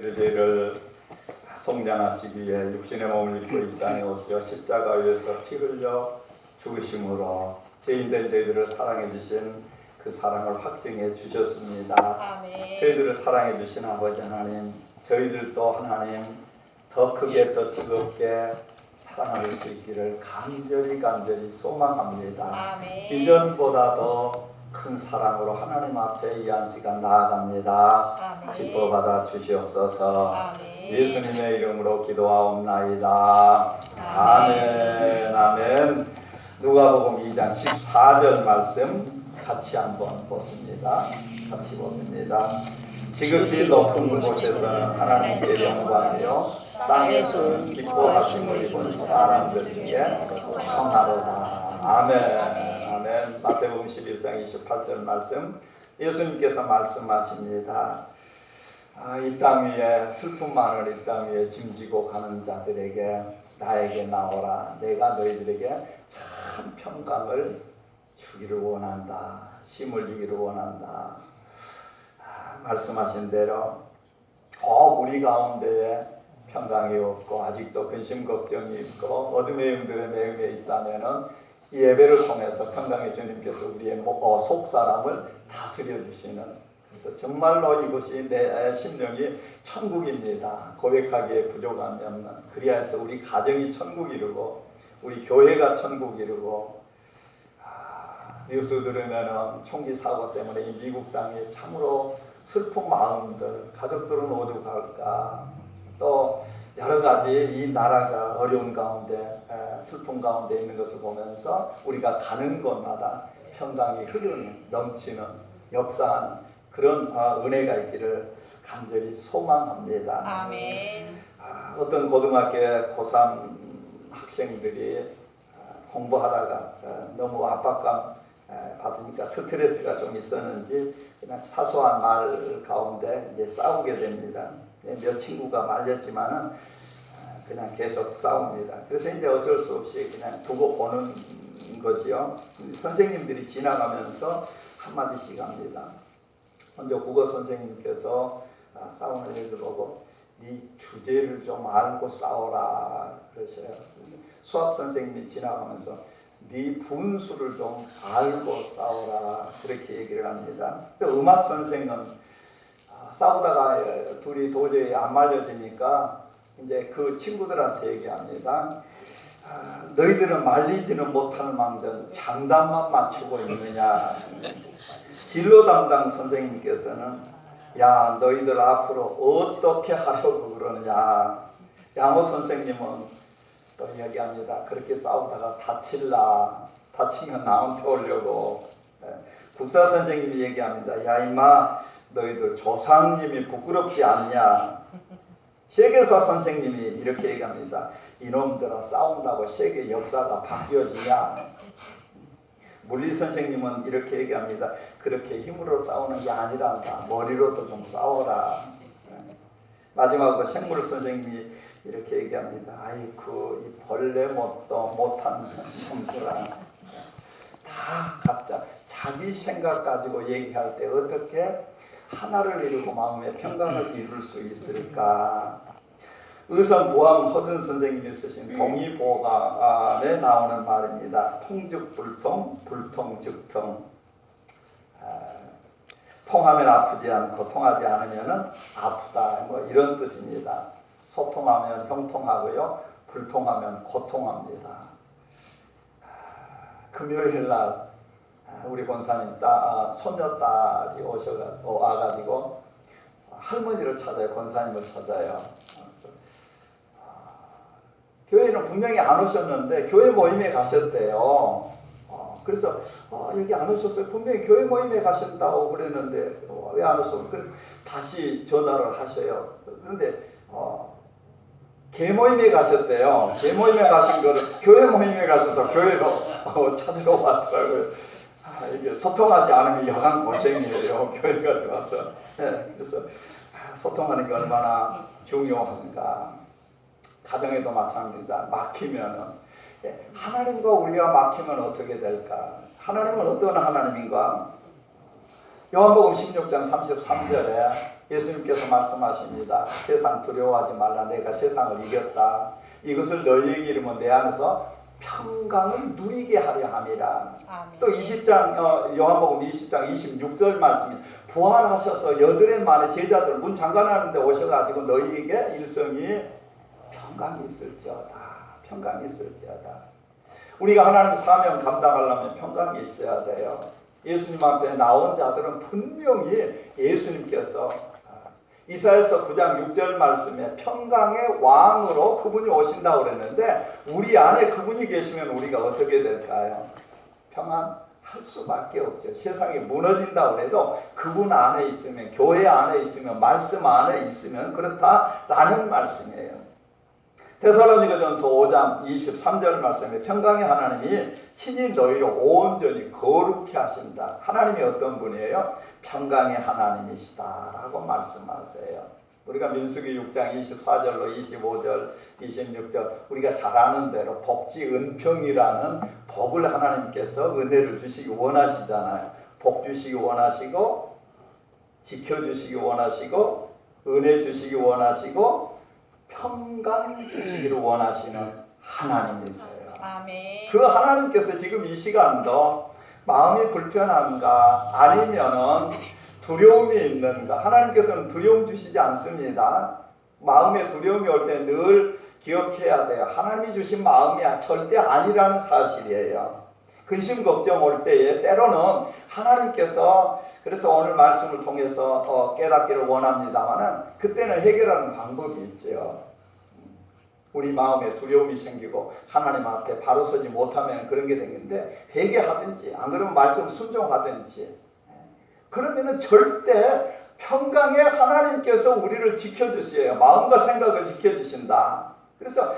죄를 속량하시기 위해 육신의 몸을 입고 이 땅에 오시어 십자가 위에서 피 흘려 죽으심으로 죄인된 저희들을 사랑해 주신 그 사랑을 확증해 주셨습니다. 아멘. 저희들을 사랑해 주신 아버지 하나님, 저희들도 하나님 더 크게 더 뜨겁게 사랑할 수 있기를 간절히 소망합니다. 아멘. 이전보다 더 큰 사랑으로 하나님 앞에 이 한 시간 나아갑니다. 아멘. 기뻐 받아 주시옵소서. 아멘. 예수님의 이름으로 기도하옵나이다. 아멘. 아멘. 누가복음 2장 14절 말씀 같이 한번 보십니다. 같이 보십니다. 지극히 높은 곳에서는 하나님께 영광이요 땅에서는 기뻐하심을 입은 사람들 중에 평화로다. 아멘. 아멘. 마태복음 11장 28절 말씀 예수님께서 말씀하십니다. 이 땅 위에 슬픔만을 이 땅 위에 짐지고 가는 자들에게 나에게 나오라. 내가 너희들에게 참 평강을 주기를 원한다. 힘을 주기를 원한다. 말씀하신 대로 우리 가운데에 평강이 없고 아직도 근심 걱정이 있고 어둠의 영들의 매음에 있다면은 이 예배를 통해서 평강의 주님께서 우리의 속 사람을 다스려 주시는, 그래서 정말로 이것이 내 심령이 천국입니다. 고백하기에 부족함이 없는, 그리하여서 우리 가정이 천국 이루고 우리 교회가 천국 이루고 뉴스 들으면은 총기 사고 때문에 이 미국 땅에 참으로 슬픈 마음들, 가족들은 어디로 갈까, 또 여러 가지 이 나라가 어려운 가운데 슬픔 가운데 있는 것을 보면서 우리가 가는 곳마다 평강이 흐르는 넘치는 역사하는 그런 은혜가 있기를 간절히 소망합니다. 아멘. 어떤 고등학교 고3 학생들이 공부하다가 너무 압박감 받으니까 스트레스가 좀 있었는지 그냥 사소한 말 가운데 이제 싸우게 됩니다. 몇 친구가 말렸지만은 그냥 계속 싸웁니다. 그래서 이제 어쩔 수 없이 그냥 두고 보는 거지요. 선생님들이 지나가면서 한마디씩 합니다. 먼저 국어 선생님께서 싸우는 애들 보고 네 주제를 좀 알고 싸워라 그러셔요. 수학 선생님이 지나가면서 네 분수를 좀 알고 싸워라 그렇게 얘기를 합니다. 또 음악 선생은 싸우다가 둘이 도저히 안 말려지니까 이제 그 친구들한테 얘기합니다. 너희들은 말리지는 못하는 망정 장단만 맞추고 있느냐. 진로 담당 선생님께서는 야 너희들 앞으로 어떻게 하려고 그러느냐. 양호 선생님은 또 이야기합니다. 그렇게 싸우다가 다치면 나한테 오려고. 국사 선생님이 얘기합니다. 야 임마 너희들 조상님이 부끄럽지 않냐. 세계사 선생님이 이렇게 얘기합니다. 이놈들아 싸운다고 세계 역사가 바뀌어지냐. 물리 선생님은 이렇게 얘기합니다. 그렇게 힘으로 싸우는 게 아니란다. 머리로도 좀 싸워라. 마지막으로 생물 선생님이 이렇게 얘기합니다. 아이쿠 이 벌레 못도 못한 놈들아. 다 각자 자기 생각 가지고 얘기할 때 어떻게 하나를 이루고 마음의 평강을 이룰 수 있을까? 의성 부암 허준 선생님이 쓰신 동의보감에 나오는 말입니다. 통즉불통, 불통즉통. 통하면 아프지 않고 통하지 않으면 아프다. 뭐 이런 뜻입니다. 소통하면 형통하고요. 불통하면 고통합니다. 금요일 날 우리 권사님 손녀딸이 와가지고 할머니를 찾아요. 권사님을 찾아요. 그래서 교회는 분명히 안 오셨는데 교회 모임에 가셨대요. 그래서 여기 안 오셨어요. 분명히 교회 모임에 가셨다고 그랬는데 왜 안 오셨어요? 그래서 다시 전화를 하셔요. 그런데 개 모임에 가셨대요. 개 모임에 가신 거를 교회 모임에 가셔서 교회로 찾으러 왔더라고요. 이게 소통하지 않으면 여간 고생이에요. 교회까지 와서. 그래서 소통하는 게 얼마나 중요한가. 가정에도 마찬가지입니다. 막히면은 하나님과 우리가 막히면 어떻게 될까? 하나님은 어떤 하나님인가? 요한복음 16장 33절에 예수님께서 말씀하십니다. 세상 두려워하지 말라. 내가 세상을 이겼다. 이것을 너희에게 이르면 내 안에서 평강을 누리게 하려 함이라. 아멘. 또 20장 요한복음 20장 26절 말씀이 부활하셔서 여드레 만에 제자들 문 잠가놨는데 오셔가지고 너희에게 일성이 평강이 있을지어다. 평강이 있을지어다. 우리가 하나님 사명 감당하려면 평강이 있어야 돼요. 예수님 앞에 나온 자들은 분명히 예수님께서 이사야서 9장 6절 말씀에 평강의 왕으로 그분이 오신다고 그랬는데 우리 안에 그분이 계시면 우리가 어떻게 될까요? 평안할 수밖에 없죠. 세상이 무너진다고 해도 그분 안에 있으면, 교회 안에 있으면, 말씀 안에 있으면 그렇다라는 말씀이에요. 데살로니가전서 5장 23절 말씀에 평강의 하나님이 친히 너희를 온전히 거룩히 하신다. 하나님이 어떤 분이에요? 평강의 하나님이시다 라고 말씀하세요. 우리가 민수기 6장 24절로 25절 26절 우리가 잘 아는 대로 복지 은평이라는 복을 하나님께서 은혜를 주시기 원하시잖아요. 복 주시기 원하시고 지켜주시기 원하시고 은혜 주시기 원하시고 평강 주시기를 원하시는 하나님이세요. 아멘. 그 하나님께서 지금 이 시간도 마음이 불편한가 아니면은 두려움이 있는가, 하나님께서는 두려움 주시지 않습니다. 마음에 두려움이 올 때 늘 기억해야 돼요. 하나님이 주신 마음이 절대 아니라는 사실이에요. 근심 걱정 올 때에 때로는 하나님께서 그래서 오늘 말씀을 통해서 깨닫기를 원합니다만은 그때는 해결하는 방법이 있죠. 우리 마음에 두려움이 생기고 하나님 앞에 바로 서지 못하면 그런 게 되는데 회개하든지 안 그러면 말씀 순종하든지 그러면은 절대 평강의 하나님께서 우리를 지켜주세요. 마음과 생각을 지켜주신다. 그래서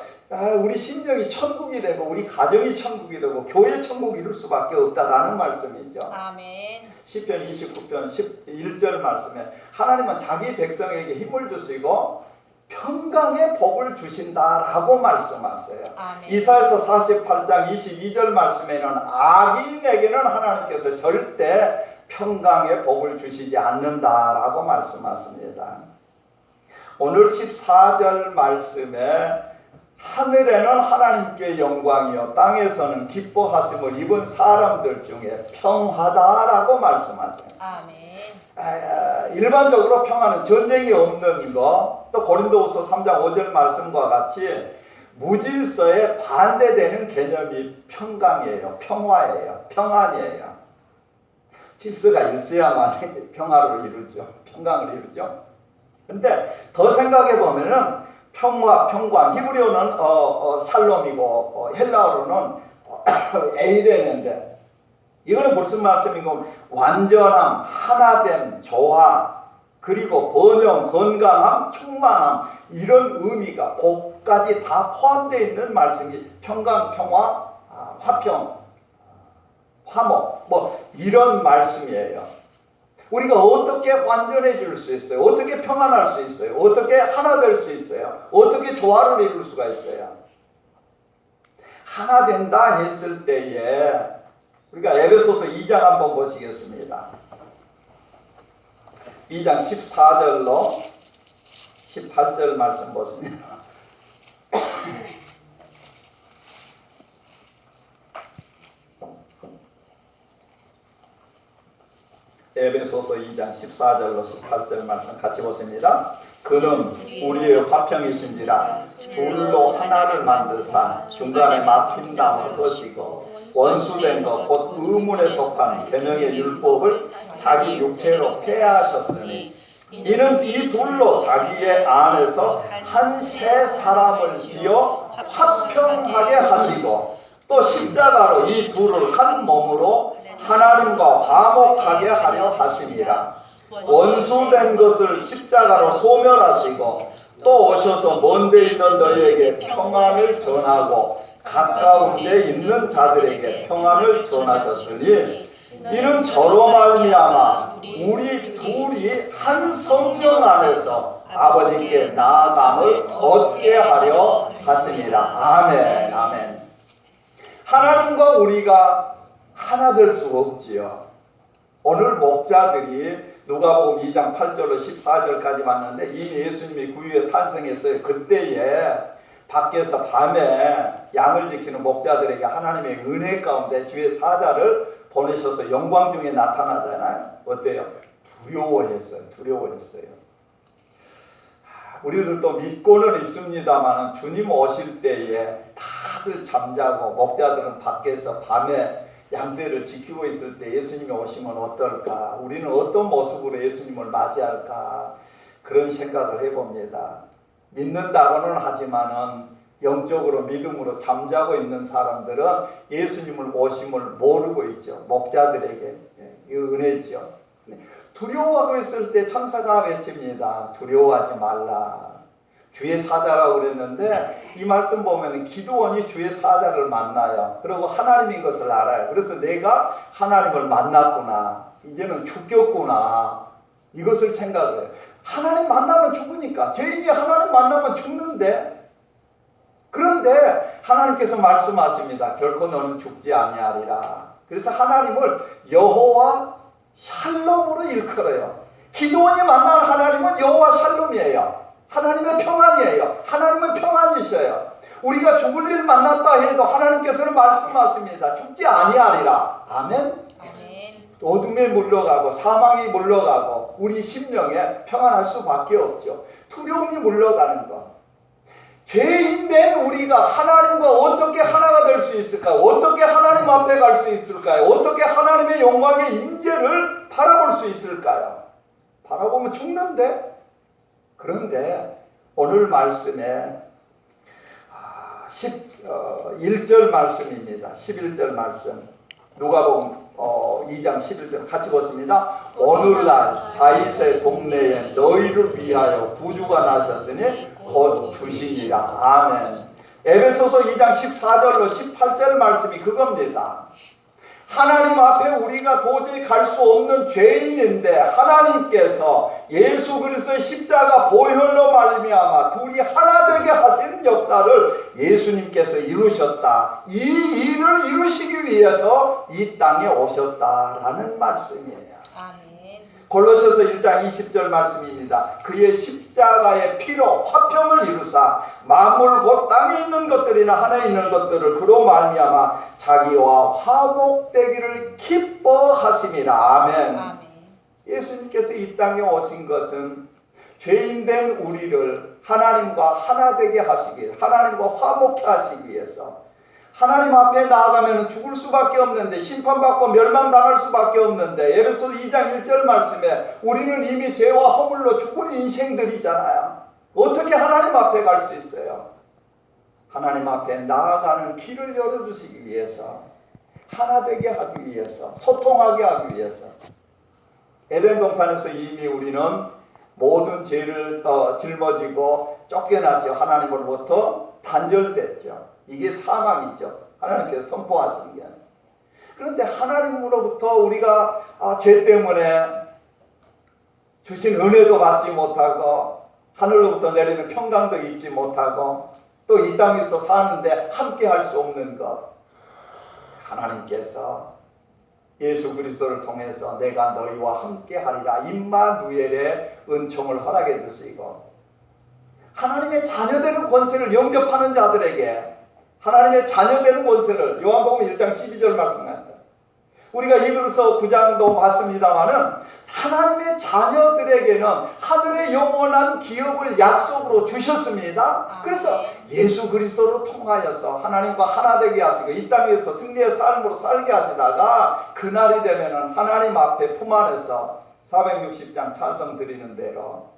우리 심령이 천국이 되고 우리 가정이 천국이 되고 교회 천국이 이룰 수밖에 없다라는 말씀이죠. 아멘. 시편 29편 11절 말씀에 하나님은 자기 백성에게 힘을 주시고 평강의 복을 주신다라고 말씀하세요. 아멘. 이사야서 48장 22절 말씀에는 악인에게는 하나님께서 절대 평강의 복을 주시지 않는다라고 말씀하십니다. 오늘 14절 말씀에 하늘에는 하나님께 영광이요 땅에서는 기뻐하심을 입은 사람들 중에 평화다라고 말씀하세요. 아멘. 일반적으로 평화는 전쟁이 없는 거, 또 고린도후서 3장 5절 말씀과 같이 무질서에 반대되는 개념이 평강이에요. 평화예요. 평안이에요. 질서가 있어야만 평화를 이루죠. 평강을 이루죠. 근데 더 생각해 보면은 평화, 평강, 히브리어는 샬롬이고 헬라어로는 에이레인데 이거는 무슨 말씀이고 완전함, 하나됨, 조화, 그리고 번영, 건강함, 충만함 이런 의미가 복까지 다 포함되어 있는 말씀이 평강, 평화, 화평, 화목 뭐 이런 말씀이에요. 우리가 어떻게 완전해질 수 있어요? 어떻게 평안할 수 있어요? 어떻게 하나 될 수 있어요? 어떻게 조화를 이룰 수가 있어요? 하나 된다 했을 때에 우리가 에베소서 2장 한번 보시겠습니다. 2장 14절로 18절 말씀 보십니다. 에베소서 2장 14절로 18절 말씀 같이 보십니다. 그는 우리의 화평이신지라 둘로 하나를 만드사 중간에 막힌 담을 거시고 원수된 것 곧 의문에 속한 계명의 율법을 자기 육체로 폐하셨으니 이는 이 둘로 자기의 안에서 한 새 사람을 지어 화평하게 하시고 또 십자가로 이 둘을 한 몸으로 하나님과 화목하게 하려 하심이라. 원수된 것을 십자가로 소멸하시고 또 오셔서 먼데 있는 너희에게 평안을 전하고 가까운 데 있는 자들에게 평안을 전하셨으니 이는 저로 말미암아 우리 둘이 한 성령 안에서 아버지께 나아감을 얻게 하려 하심이라. 아멘. 아멘. 하나님과 우리가 하나 될 수 없지요. 오늘 목자들이 누가복음 2장 8절로 14절까지 봤는데 이미 예수님이 구유에 탄생했어요. 그때에 밖에서 밤에 양을 지키는 목자들에게 하나님의 은혜 가운데 주의 사자를 보내셔서 영광 중에 나타나잖아요. 어때요? 두려워했어요. 우리들도 믿고는 있습니다만 주님 오실 때에 다들 잠자고 목자들은 밖에서 밤에 양떼를 지키고 있을 때 예수님이 오시면 어떨까? 우리는 어떤 모습으로 예수님을 맞이할까? 그런 생각을 해봅니다. 믿는다고는 하지만은 영적으로 믿음으로 잠자고 있는 사람들은 예수님을 오심을 모르고 있죠. 목자들에게 이 은혜죠. 두려워하고 있을 때 천사가 외칩니다. 두려워하지 말라. 주의 사자라고 그랬는데 이 말씀 보면 기드온이 주의 사자를 만나요. 그리고 하나님인 것을 알아요. 그래서 내가 하나님을 만났구나. 이제는 죽겠구나. 이것을 생각을 해요. 하나님 만나면 죽으니까. 죄인이 하나님 만나면 죽는데. 그런데 하나님께서 말씀하십니다. 결코 너는 죽지 아니하리라. 그래서 하나님을 여호와 샬롬으로 일컬어요. 기드온이 만난 하나님은 여호와 샬롬이에요. 하나님의 평안이에요. 하나님은 평안이셔요. 우리가 죽을 일 만났다 해도 하나님께서는 말씀하십니다. 죽지 아니하리라. 아멘. 어둠에 물러가고 사망이 물러가고 우리 심령에 평안할 수밖에 없죠. 두려움이 물러가는 것. 죄인된 우리가 하나님과 어떻게 하나가 될 수 있을까요? 어떻게 하나님 앞에 갈 수 있을까요? 어떻게 하나님의 영광의 임재를 바라볼 수 있을까요? 바라보면 죽는데. 그런데 오늘 말씀에 11절 말씀입니다. 11절 말씀. 누가복음 2장 11절 같이 보습니다. 오늘날 다윗의 동네에 너희를 위하여 구주가 나셨으니 곧 주시니라. 아멘. 에베소서 2장 14절로 18절 말씀이 그겁니다. 하나님 앞에 우리가 도저히 갈 수 없는 죄인인데 하나님께서 예수 그리스도의 십자가 보혈로 말미암아 둘이 하나 되게 하시는 역사를 예수님께서 이루셨다. 이 일을 이루시기 위해서 이 땅에 오셨다라는 말씀이에요. 아멘. 골로새서 1장 20절 말씀입니다. 그의 십자가의 피로 화평을 이루사 만물 곧 땅에 있는 것들이나 하늘에 있는 것들을 그로 말미암아 자기와 화목되기를 기뻐하심이라. 아멘. 아멘. 예수님께서 이 땅에 오신 것은 죄인된 우리를 하나님과 하나 되게 하시기 위해서, 하나님과 화목케 하시기 위해서, 하나님 앞에 나아가면 죽을 수밖에 없는데, 심판받고 멸망당할 수밖에 없는데, 에베소서 2장 1절 말씀에 우리는 이미 죄와 허물로 죽은 인생들이잖아요. 어떻게 하나님 앞에 갈 수 있어요? 하나님 앞에 나아가는 길을 열어주시기 위해서, 하나 되게 하기 위해서, 소통하게 하기 위해서. 에덴 동산에서 이미 우리는 모든 죄를 짊어지고 쫓겨났죠. 하나님으로부터 단절됐죠. 이게 사망이죠. 하나님께서 선포하시는 게 아니에요. 그런데 하나님으로부터 우리가 죄 때문에 주신 은혜도 받지 못하고 하늘로부터 내리는 평강도 입지 못하고 또 이 땅에서 사는데 함께 할 수 없는 것, 하나님께서 예수 그리스도를 통해서 내가 너희와 함께 하리라 임마누엘의 은총을 허락해 주시고, 하나님의 자녀되는 권세를 영접하는 자들에게 하나님의 자녀되는 권세를, 요한복음 1장 12절 말씀합니다. 우리가 히브리서 9장도 봤습니다마는 하나님의 자녀들에게는 하늘의 영원한 기업을 약속으로 주셨습니다. 그래서 예수 그리스도로 통하여서 하나님과 하나 되게 하시고 이 땅에서 승리의 삶으로 살게 하시다가 그날이 되면은 하나님 앞에 품 안에서 460장 찬송 드리는 대로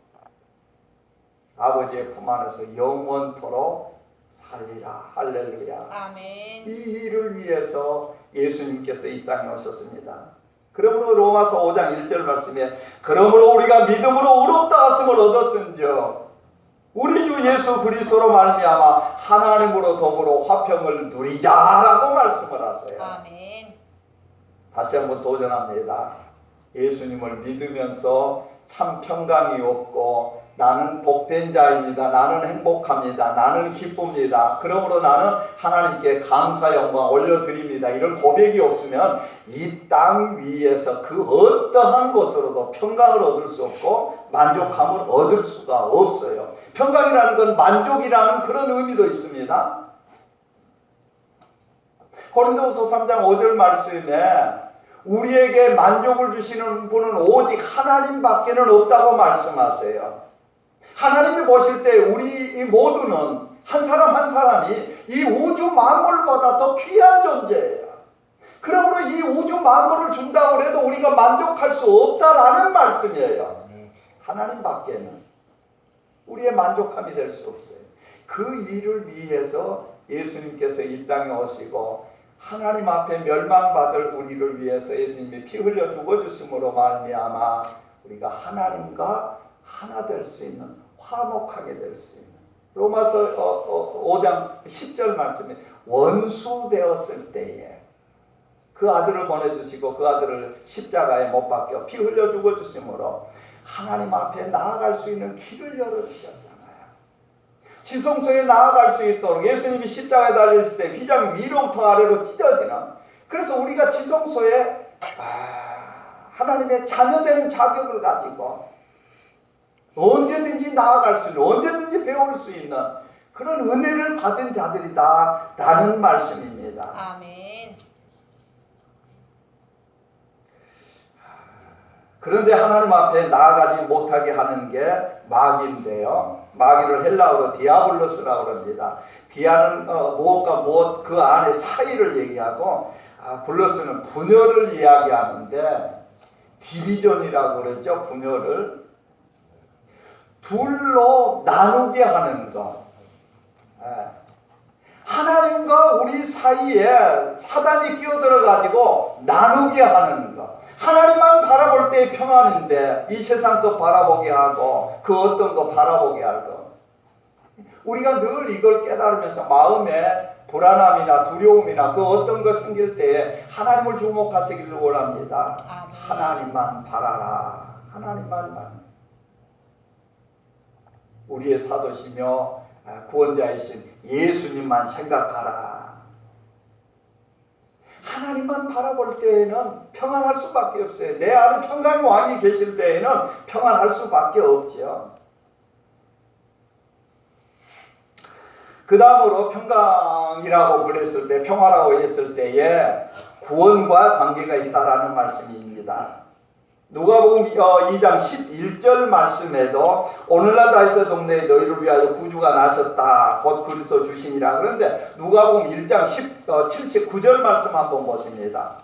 아버지의 품 안에서 영원토록 살리라. 할렐루야. 아멘. 이 일을 위해서 예수님께서 이 땅에 오셨습니다. 그러므로 로마서 5장 1절 말씀에 그러므로 우리가 믿음으로 의롭다 하심을 얻었은즉 우리 주 예수 그리스도로 말미암아 하나님으로 더불어 화평을 누리자라고 말씀을 하세요. 아멘. 다시 한번 도전합니다. 예수님을 믿으면서 참 평강이 없고 나는 복된 자입니다. 나는 행복합니다. 나는 기쁩니다. 그러므로 나는 하나님께 감사 영광 올려드립니다. 이런 고백이 없으면 이 땅 위에서 그 어떠한 것으로도 평강을 얻을 수 없고 만족함을 얻을 수가 없어요. 평강이라는 건 만족이라는 그런 의미도 있습니다. 고린도후서 3장 5절 말씀에 우리에게 만족을 주시는 분은 오직 하나님밖에는 없다고 말씀하세요. 하나님이 보실 때 우리 모두는 한 사람 한 사람이 이 우주 만물보다 더 귀한 존재예요. 그러므로 이 우주 만물을 준다고 해도 우리가 만족할 수 없다라는 말씀이에요. 하나님밖에는 우리의 만족함이 될 수 없어요. 그 일을 위해서 예수님께서 이 땅에 오시고 하나님 앞에 멸망받을 우리를 위해서 예수님이 피 흘려 죽어주심으로 말미암아 우리가 하나님과 하나 될 수 있는, 화목하게 될 수 있는, 로마서 5장 10절 말씀에 원수 되었을 때에 그 아들을 보내주시고 그 아들을 십자가에 못 박혀 피 흘려 죽어주심으로 하나님 앞에 나아갈 수 있는 길을 열어주셨잖아요. 지성소에 나아갈 수 있도록 예수님이 십자가에 달렸을 때 휘장이 위로부터 아래로 찢어지는, 그래서 우리가 지성소에 하나님의 자녀되는 자격을 가지고 언제든지 나아갈 수 있는, 언제든지 배울 수 있는 그런 은혜를 받은 자들이다 라는 말씀입니다. 아멘. 그런데 하나님 앞에 나아가지 못하게 하는 게 마귀인데요. 마귀를 헬라어로 디아블로스라고 합니다. 디아는 무엇과 무엇 그 안에 사이를 얘기하고, 블로스는 분열을 이야기하는데 디비전이라고 그러죠. 분열을 둘로 나누게 하는 것. 하나님과 우리 사이에 사단이 끼어들어가지고 나누게 하는 것. 하나님만 바라볼 때의 평안인데 이 세상 것 바라보게 하고 그 어떤 것 바라보게 하고, 우리가 늘 이걸 깨달으면서 마음에 불안함이나 두려움이나 그 어떤 것 생길 때에 하나님을 주목하시기를 원합니다. 하나님만 바라라. 하나님만. 우리의 사도시며 구원자이신 예수님만 생각하라. 하나님만 바라볼 때에는 평안할 수밖에 없어요. 내 안에 평강의 왕이 계실 때에는 평안할 수밖에 없죠. 그 다음으로 평강이라고 그랬을 때, 평화라고 했을 때에 구원과 관계가 있다라는 말씀입니다. 누가복음 2장 11절 말씀에도 오늘날 다윗의 동네에 너희를 위하여 구주가 나셨다 곧 그리스도 주시니라. 그런데 누가복음 1장 79절 말씀 한번 보십니다.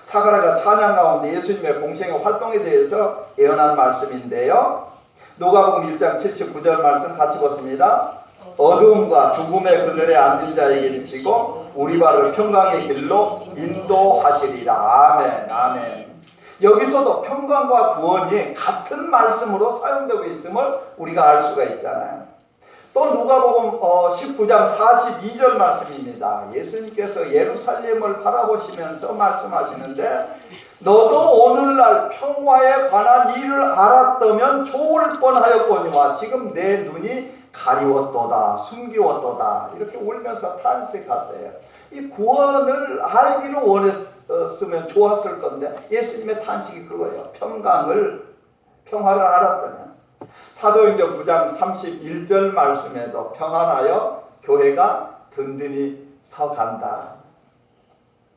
사가랴가 찬양 가운데 예수님의 공생의 활동에 대해서 예언한 말씀인데요. 누가복음 1장 79절 말씀 같이 보십니다. 어두움과 죽음의 그늘에 앉은 자에게 비치고 우리 발을 평강의 길로 인도하시리라. 아멘. 아멘. 여기서도 평강과 구원이 같은 말씀으로 사용되고 있음을 우리가 알 수가 있잖아요. 또 누가복음 19장 42절 말씀입니다. 예수님께서 예루살렘을 바라보시면서 말씀하시는데 너도 오늘날 평화에 관한 일을 알았다면 좋을 뻔하였거니와 지금 내 눈이 가리웠도다, 숨기웠도다. 이렇게 울면서 탄식하세요. 이 구원을 알기를 원했으면 좋았을 건데 예수님의 탄식이 그거예요. 평화를 알았다면. 사도행전 9장 31절 말씀에도 평안하여 교회가 든든히 서간다.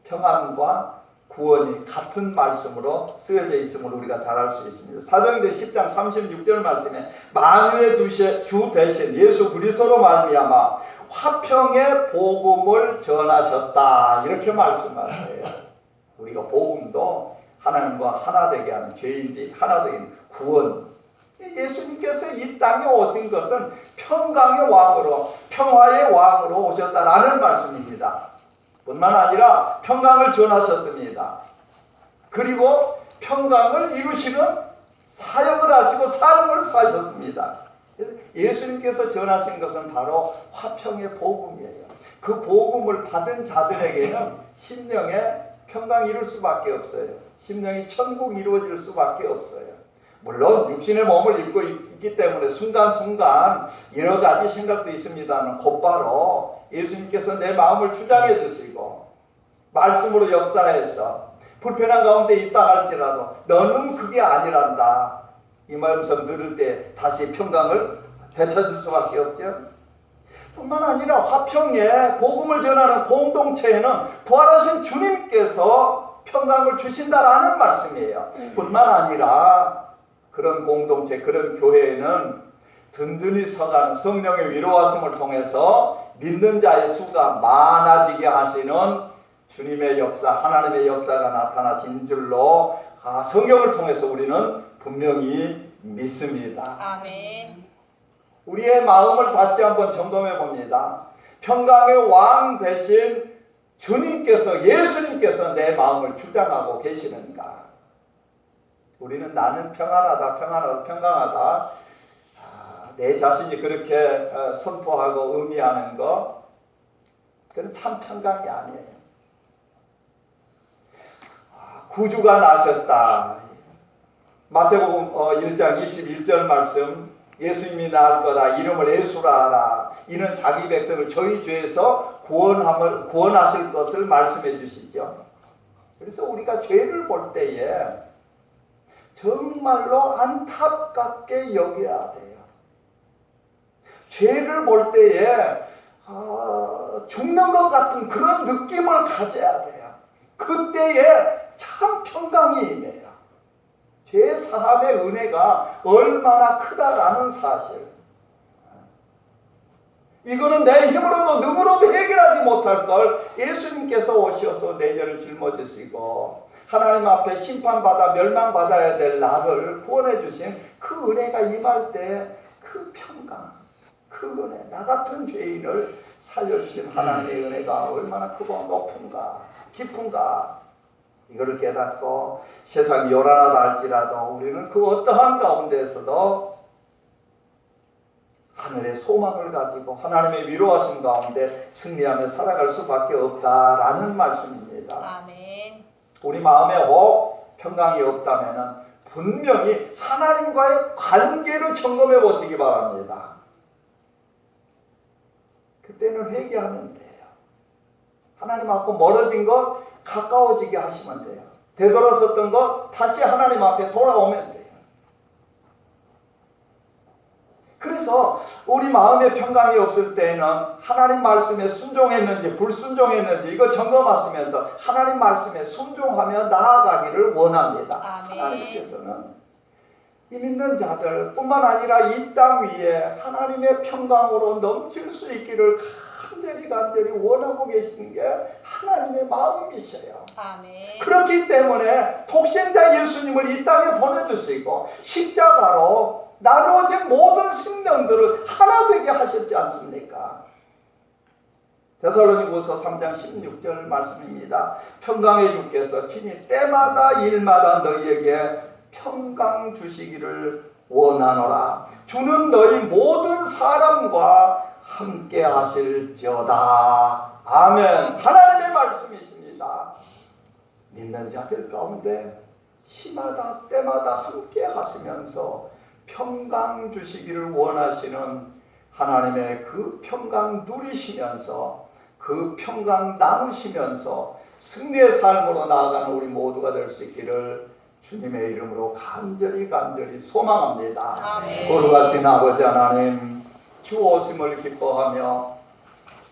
평안과 구원이 같은 말씀으로 쓰여져 있음을 우리가 잘 알 수 있습니다. 사도행전 10장 36절 말씀에 만유의 주 대신 예수 그리스도로 말미암아 화평의 복음을 전하셨다. 이렇게 말씀하세요. 우리가 복음도 하나님과 하나 되게 하는, 죄인들이 하나 되는 구원. 예수님께서 이 땅에 오신 것은 평강의 왕으로, 평화의 왕으로 오셨다라는 말씀입니다. 뿐만 아니라 평강을 전하셨습니다. 그리고 평강을 이루시는 사역을 하시고 삶을 사셨습니다. 예수님께서 전하신 것은 바로 화평의 복음이에요. 그 복음을 받은 자들에게는 심령에 평강이 이룰 수밖에 없어요. 심령이 천국이 이루어질 수밖에 없어요. 물론 육신의 몸을 입고 있기 때문에 순간순간 여러 가지 생각도 있습니다만 곧바로 예수님께서 내 마음을 주장해 주시고 말씀으로 역사해서 불편한 가운데 있다 할지라도 너는 그게 아니란다. 이 말씀 들을 때 다시 평강을 되찾을 수밖에 없죠. 뿐만 아니라 화평에 복음을 전하는 공동체에는 부활하신 주님께서 평강을 주신다라는 말씀이에요. 뿐만 아니라 그런 공동체, 그런 교회에는 든든히 서가는 성령의 위로하심을 통해서 믿는 자의 수가 많아지게 하시는 주님의 역사, 하나님의 역사가 나타나신 줄로 성경을 통해서 우리는 분명히 믿습니다. 아멘. 우리의 마음을 다시 한번 점검해 봅니다. 평강의 왕 대신 주님께서, 예수님께서 내 마음을 주장하고 계시는가? 우리는 나는 평안하다, 평안하다, 평강하다. 내 자신이 그렇게 선포하고 의미하는 거, 그건 참 평강이 아니에요. 구주가 나셨다. 마태복음 1장 21절 말씀, 예수님이 나을 거다. 이름을 예수라 하라. 이는 자기 백성을 저희 죄에서 구원하실 것을 말씀해 주시죠. 그래서 우리가 죄를 볼 때에 정말로 안타깝게 여겨야 돼요. 죄를 볼 때에 죽는 것 같은 그런 느낌을 가져야 돼요. 그때에 참 평강이 임해요. 죄 사함의 은혜가 얼마나 크다라는 사실. 이거는 내 힘으로도 능으로도 해결하지 못할 걸 예수님께서 오셔서 내 죄를 짊어지시고 하나님 앞에 심판받아 멸망받아야 될 나를 구원해 주신 그 은혜가 임할 때 그 평강, 그 은혜, 나 같은 죄인을 살려주신 하나님의 은혜가 얼마나 크고 높은가, 깊은가, 이거를 깨닫고 세상이 요란하다 할지라도 우리는 그 어떠한 가운데에서도 하늘의 소망을 가지고 하나님의 위로하심 가운데 승리하며 살아갈 수밖에 없다라는 말씀입니다. 아멘. 우리 마음에 혹 평강이 없다면 분명히 하나님과의 관계를 점검해 보시기 바랍니다. 그때는 회개하면 돼요. 하나님 앞으로 멀어진 것 가까워지게 하시면 돼요. 되돌아섰던 것 다시 하나님 앞에 돌아오면 돼요. 그래서 우리 마음에 평강이 없을 때에는 하나님 말씀에 순종했는지 불순종했는지 이거 점검하시면서 하나님 말씀에 순종하며 나아가기를 원합니다. 아멘. 하나님께서는 이 믿는 자들 뿐만 아니라 이 땅 위에 하나님의 평강으로 넘칠 수 있기를 간절히 원하고 계시는 게 하나님의 마음이셔요. 아멘. 그렇기 때문에 독생자 예수님을 이 땅에 보내주시고 십자가로 나누어진 모든 생명들을 하나 되게 하셨지 않습니까? 데살로니가서 3장 16절 말씀입니다. 평강의 주께서 친히 때마다 일마다 너희에게 평강 주시기를 원하노라. 주는 너희 모든 사람과 함께 하실지어다. 아멘. 하나님의 말씀이십니다. 믿는 자들 가운데 시마다 때마다 함께 하시면서 평강 주시기를 원하시는 하나님의 그 평강 누리시면서 그 평강 나누시면서 승리의 삶으로 나아가는 우리 모두가 될 수 있기를 주님의 이름으로 간절히 소망합니다. 아멘. 거룩하신 아버지 하나님, 주 오심을 기뻐하며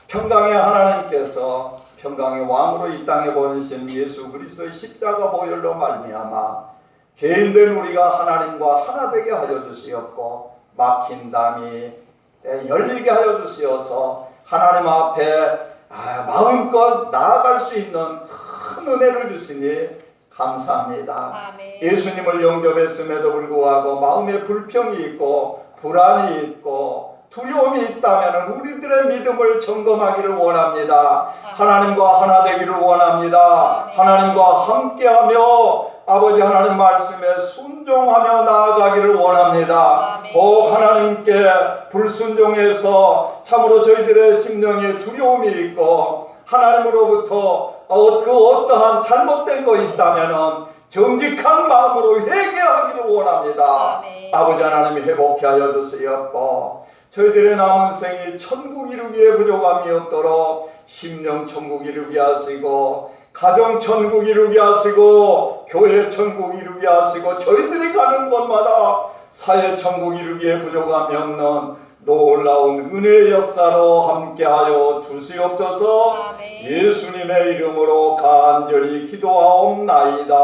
평강의 하나님께서 평강의 왕으로 이 땅에 보내신 예수 그리스도의 십자가 보혈로 말미암아 죄인된 우리가 하나님과 하나 되게 하여 주시옵고 막힌 담이 열리게 하여 주시어서 하나님 앞에 마음껏 나아갈 수 있는 큰 은혜를 주시니 감사합니다. 아멘. 예수님을 영접했음에도 불구하고 마음에 불평이 있고 불안이 있고 두려움이 있다면 우리들의 믿음을 점검하기를 원합니다. 하나님과 하나 되기를 원합니다. 하나님과 함께하며 아버지 하나님 말씀에 순종하며 나아가기를 원합니다. 꼭 하나님께 불순종해서 참으로 저희들의 심령에 두려움이 있고 하나님으로부터 어떠한 잘못된 거 있다면 정직한 마음으로 회개하기를 원합니다. 아멘. 아버지 하나님 회복케 하여 주시옵고 저희들의 남은 생이 천국 이루기에 부족함이 없도록 심령 천국 이루게 하시고 가정 천국 이루게 하시고 교회 천국 이루게 하시고 저희들이 가는 곳마다 사회 천국 이루기에 부족함이 없는 놀라운 은혜의 역사로 함께하여 주시옵소서. 아멘. 예수님의 이름으로 간절히 기도하옵나이다.